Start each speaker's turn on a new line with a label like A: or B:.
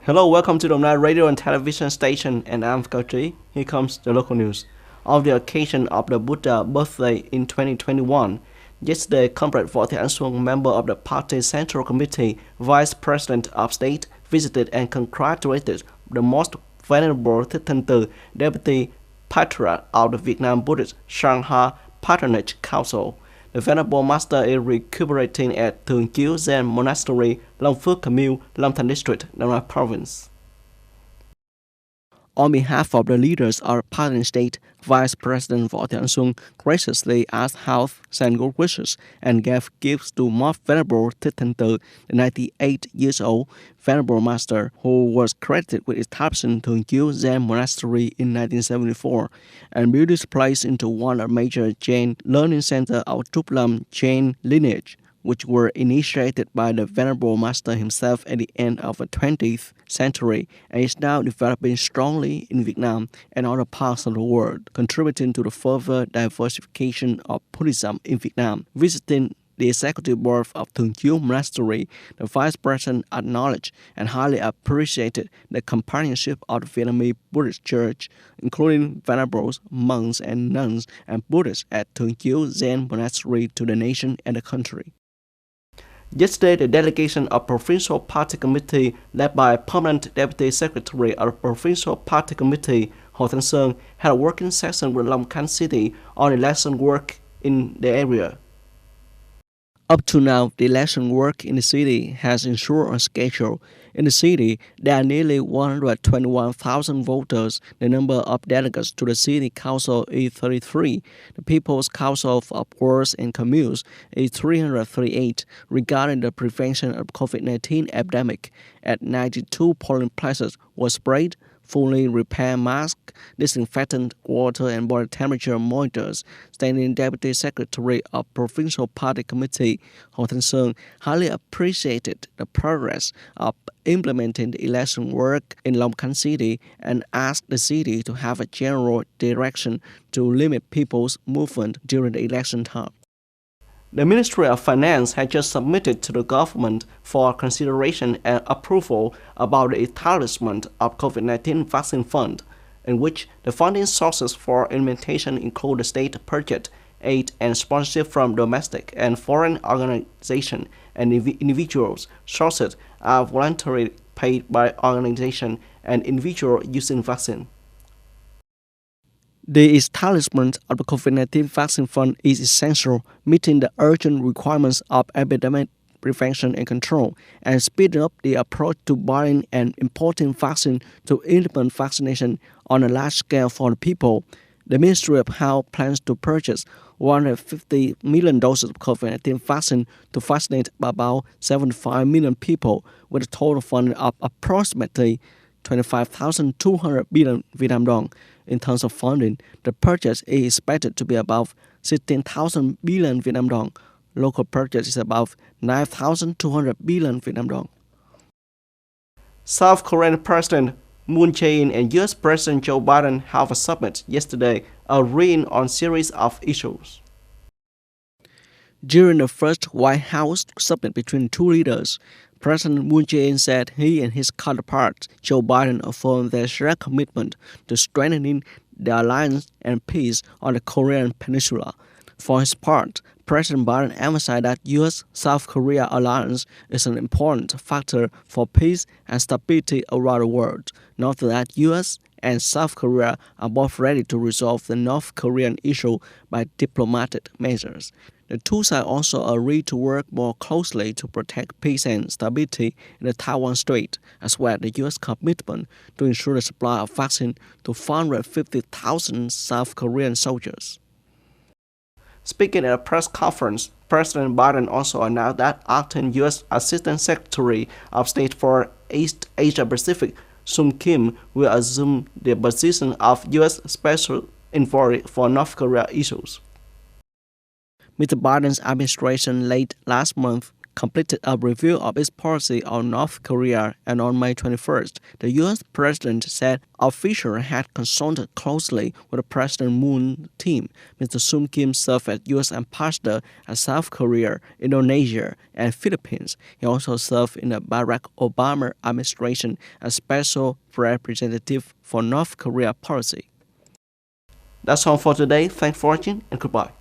A: Hello, welcome to the Night Radio and Television Station, and I'm Kauchi. Here comes the local news. On the occasion of the Buddha birthday in 2021, yesterday, Comrade Võ Thị Ánh Xuân, member of the party's Central Committee, Vice President of State, visited and congratulated the most venerable Thích Thanh Từ, Deputy Patriarch of the Vietnam Buddhist Sangha Patronage Council. The Venerable Master is recuperating at Thường Chiếu Zen Monastery, Long Phước Commune, Long Thành District, Nam Nai Province. On behalf of the leaders of the party state, Vice President Võ Thị Ánh Xuân graciously asked health and good wishes and gave gifts to Most Venerable Thích Thanh Từ, the 98 years old Venerable Master, who was credited with establishing Thường Chiếu Zen Monastery in 1974 and built this place into one of the major Jain learning centers of Trúc Lâm Jain lineage, which were initiated by the Venerable Master himself at the end of the 20th century and is now developing strongly in Vietnam and other parts of the world, contributing to the further diversification of Buddhism in Vietnam. Visiting the executive board of Thường Chiếu Monastery, the Vice President acknowledged and highly appreciated the companionship of the Vietnamese Buddhist Church, including venerables, monks and nuns and Buddhists at Thường Chiếu Zen Monastery to the nation and the country. Yesterday, the delegation of Provincial Party Committee, led by Permanent Deputy Secretary of the Provincial Party Committee, Hồ Thanh Sơn, had a working session with Long Can City on election work in the area. Up to now, the election work in the city has ensured a schedule. In the city, there are nearly 121,000 voters. The number of delegates to the city council is 33. The People's Council of Wards and Communes is 338. Regarding the prevention of COVID-19 epidemic, at 92 polling places was sprayed, fully repaired masks, disinfectant water and body temperature monitors. Standing Deputy Secretary of Provincial Party Committee, Hồ Thanh Sơn, highly appreciated the progress of implementing the election work in Long Can City and asked the city to have a general direction to limit people's movement during the election time. The Ministry of Finance had just submitted to the government for consideration and approval about the establishment of COVID-19 vaccine fund, in which the funding sources for implementation include the state purchase, aid and sponsorship from domestic and foreign organizations and individuals. Sources are voluntarily paid by organizations and individuals using vaccine. The establishment of the COVID-19 vaccine fund is essential, meeting the urgent requirements of epidemic prevention and control, and speeding up the approach to buying and importing vaccine to implement vaccination on a large scale for the people. The Ministry of Health plans to purchase 150 million doses of COVID-19 vaccine to vaccinate about 75 million people, with a total funding of approximately 25,200 billion Vietnam dong. In terms of funding, the purchase is expected to be above 16,000 billion Vietnam dong. Local purchase is above 9,200 billion Vietnam dong. South Korean President Moon Jae-in and U.S. President Joe Biden held a summit yesterday, agreeing on a series of issues. During the first White House summit between two leaders, President Moon Jae-in said he and his counterpart, Joe Biden, affirmed their shared commitment to strengthening the alliance and peace on the Korean Peninsula. For his part, President Biden emphasized that U.S.-South Korea alliance is an important factor for peace and stability around the world. Noting that U.S. and South Korea are both ready to resolve the North Korean issue by diplomatic measures. The two sides also agreed to work more closely to protect peace and stability in the Taiwan Strait, as well as the U.S. commitment to ensure the supply of vaccine to 450,000 South Korean soldiers. Speaking at a press conference, President Biden also announced that acting U.S. Assistant Secretary of State for East Asia Pacific, Sung Kim, will assume the position of U.S. Special Envoy for North Korea issues. Mr. Biden's administration late last month completed a review of its policy on North Korea, and on May 21st, the U.S. president said officials had consulted closely with President Moon's team. Mr. Sung Kim served as U.S. ambassador at South Korea, Indonesia, and Philippines. He also served in the Barack Obama administration as special representative for North Korea policy. That's all for today. Thanks for watching and goodbye.